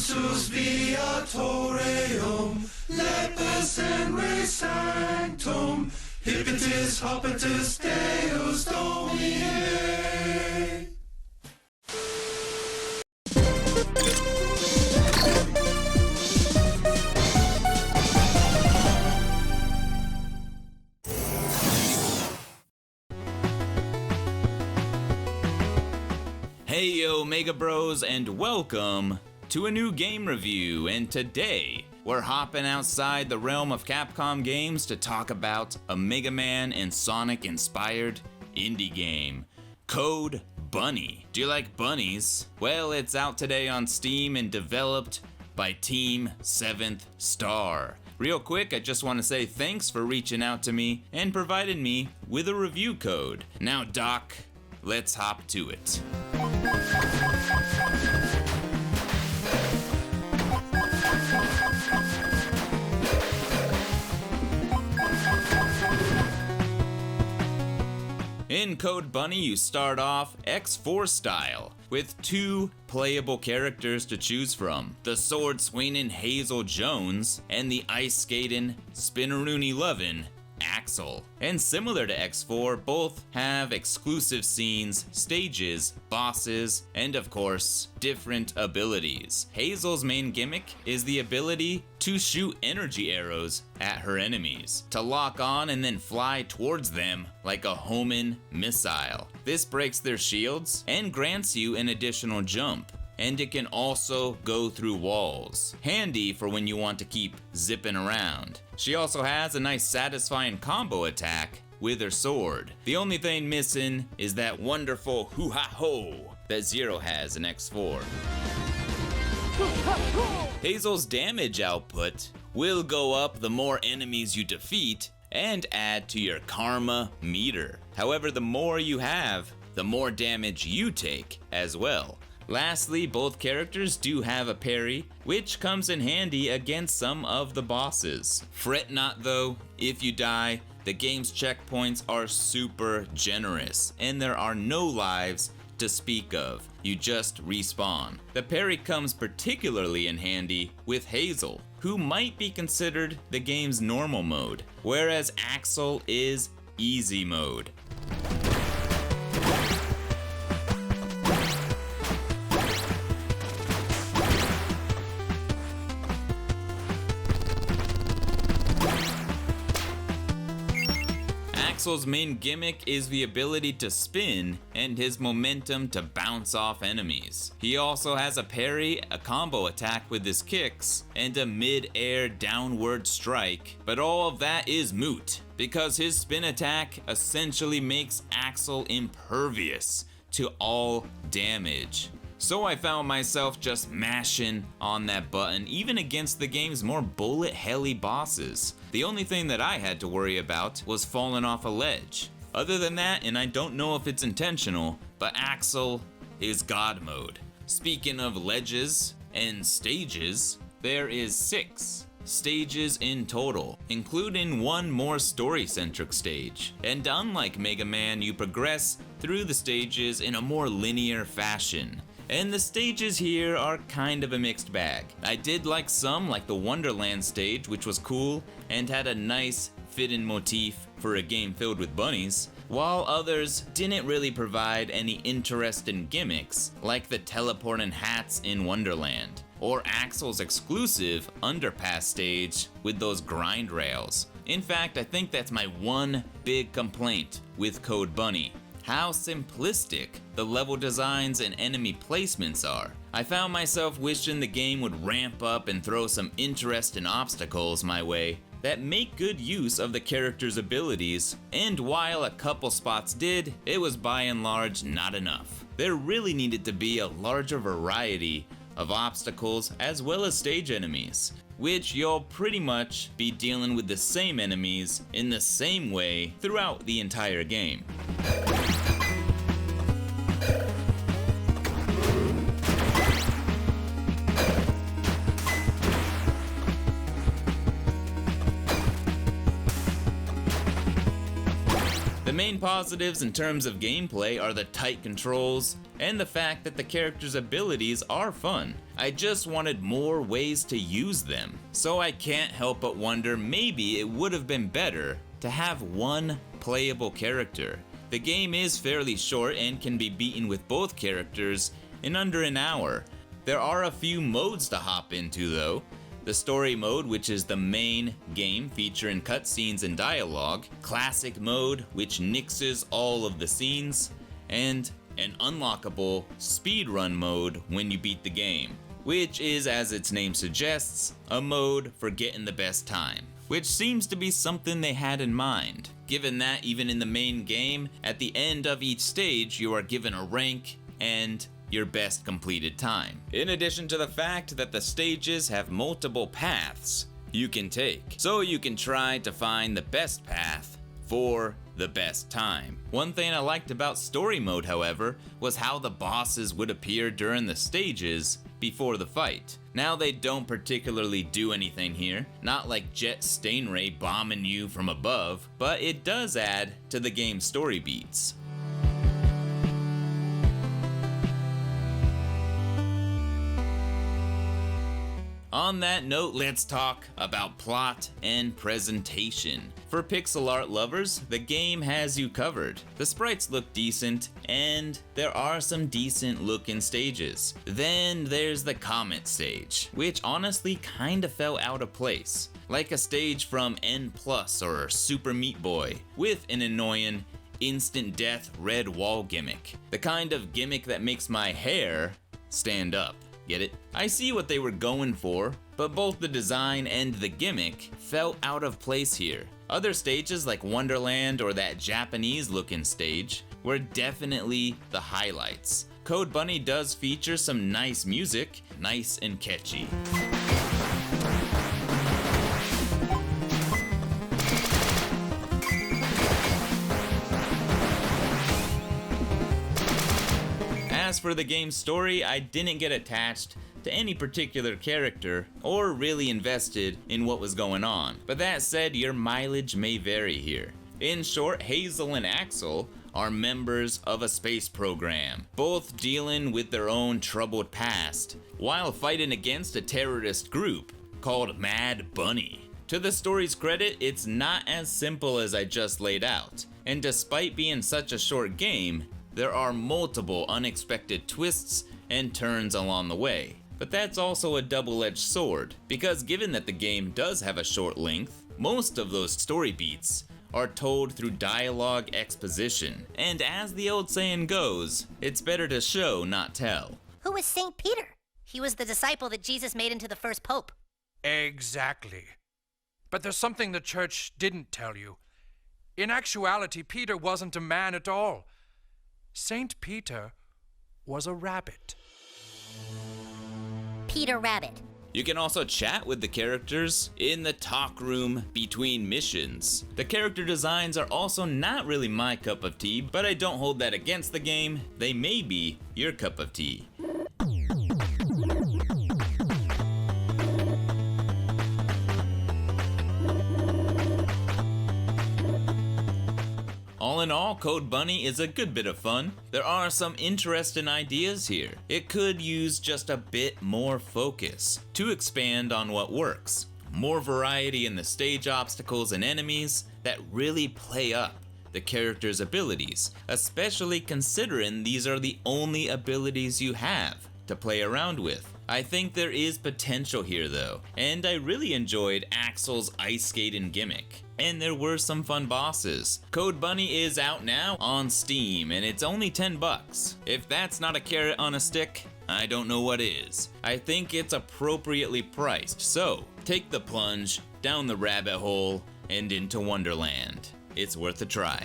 Sus viatoreum, lepus and re sanctum, hippitus hoppitus Deus Domine. Hey yo Mega Bros, and welcome to a new game review, and today we're hopping outside the realm of Capcom games to talk about a Mega Man and Sonic inspired indie game, Code Bunny. Do you like bunnies? Well, it's out today on Steam and developed by Team 7th Star. Real quick, I just want to say thanks for reaching out to me and providing me with a review code. Now Doc, let's hop to it. In Code Bunny, you start off X4 style, with two playable characters to choose from. The sword-swinging Hazel Jones and the ice-skating, spinneroony-lovin' Axel. And similar to X4, both have exclusive scenes, stages, bosses, and of course, different abilities. Hazel's main gimmick is the ability to shoot energy arrows at her enemies, to lock on and then fly towards them like a homing missile. This breaks their shields and grants you an additional jump, and it can also go through walls. Handy for when you want to keep zipping around. She also has a nice satisfying combo attack with her sword. The only thing missing is that wonderful hoo-ha-ho that Zero has in X4. Hazel's damage output will go up the more enemies you defeat and add to your karma meter. However, the more you have, the more damage you take as well. Lastly, both characters do have a parry, which comes in handy against some of the bosses. Fret not though, if you die, the game's checkpoints are super generous, and there are no lives to speak of. You just respawn. The parry comes particularly in handy with Hazel, who might be considered the game's normal mode, whereas Axel is easy mode. Axel's main gimmick is the ability to spin and his momentum to bounce off enemies. He also has a parry, a combo attack with his kicks, and a mid-air downward strike, but all of that is moot because his spin attack essentially makes Axel impervious to all damage. So I found myself just mashing on that button even against the game's more bullet-helly bosses. The only thing that I had to worry about was falling off a ledge. Other than that, and I don't know if it's intentional, but Axel is God mode. Speaking of ledges and stages, there is 6 stages in total, including one more story-centric stage. And unlike Mega Man, you progress through the stages in a more linear fashion. And the stages here are kind of a mixed bag. I did like some, like the Wonderland stage, which was cool and had a nice fitting motif for a game filled with bunnies, while others didn't really provide any interesting gimmicks, like the teleporting hats in Wonderland, or Axel's exclusive underpass stage with those grind rails. In fact, I think that's my one big complaint with Code Bunny: how simplistic the level designs and enemy placements are. I found myself wishing the game would ramp up and throw some interesting obstacles my way that make good use of the character's abilities, and while a couple spots did, it was by and large not enough. There really needed to be a larger variety of obstacles as well as stage enemies, which you'll pretty much be dealing with the same enemies in the same way throughout the entire game. The main positives in terms of gameplay are the tight controls and the fact that the character's abilities are fun. I just wanted more ways to use them. So I can't help but wonder maybe it would have been better to have one playable character. The game is fairly short and can be beaten with both characters in under an hour. There are a few modes to hop into though. The story mode, which is the main game featuring cutscenes and dialogue, classic mode, which nixes all of the scenes, and an unlockable speedrun mode when you beat the game, which is, as its name suggests, a mode for getting the best time, which seems to be something they had in mind, given that even in the main game, at the end of each stage you are given a rank and your best completed time. In addition to the fact that the stages have multiple paths you can take, so you can try to find the best path for the best time. One thing I liked about story mode, however, was how the bosses would appear during the stages before the fight. Now they don't particularly do anything here, not like Jet Stainray bombing you from above, but it does add to the game's story beats. On that note, let's talk about plot and presentation. For pixel art lovers, the game has you covered. The sprites look decent, and there are some decent looking stages. Then there's the Comet stage, which honestly kinda fell out of place. Like a stage from N+ or Super Meat Boy, with an annoying instant death red wall gimmick. The kind of gimmick that makes my hair stand up. Get it? I see what they were going for, but both the design and the gimmick felt out of place here. Other stages like Wonderland or that Japanese looking stage were definitely the highlights. Code Bunny does feature some nice music, nice and catchy. As for the game's story, I didn't get attached to any particular character or really invested in what was going on. But that said, your mileage may vary here. In short, Hazel and Axel are members of a space program, both dealing with their own troubled past while fighting against a terrorist group called Mad Bunny. To the story's credit, it's not as simple as I just laid out, and despite being such a short game, there are multiple unexpected twists and turns along the way. But that's also a double-edged sword, because given that the game does have a short length, most of those story beats are told through dialogue exposition. And as the old saying goes, it's better to show, not tell. Who was St. Peter? He was the disciple that Jesus made into the first pope. Exactly. But there's something the church didn't tell you. In actuality, Peter wasn't a man at all. St. Peter was a rabbit. Peter Rabbit. You can also chat with the characters in the talk room between missions. The character designs are also not really my cup of tea, but I don't hold that against the game. They may be your cup of tea. All in all, Code Bunny is a good bit of fun. There are some interesting ideas here. It could use just a bit more focus to expand on what works. More variety in the stage obstacles and enemies that really play up the character's abilities, especially considering these are the only abilities you have to play around with. I think there is potential here though, and I really enjoyed Axel's ice skating gimmick. And there were some fun bosses. Code Bunny is out now on Steam, and it's only $10. If that's not a carrot on a stick, I don't know what is. I think it's appropriately priced, so take the plunge down the rabbit hole and into Wonderland. It's worth a try.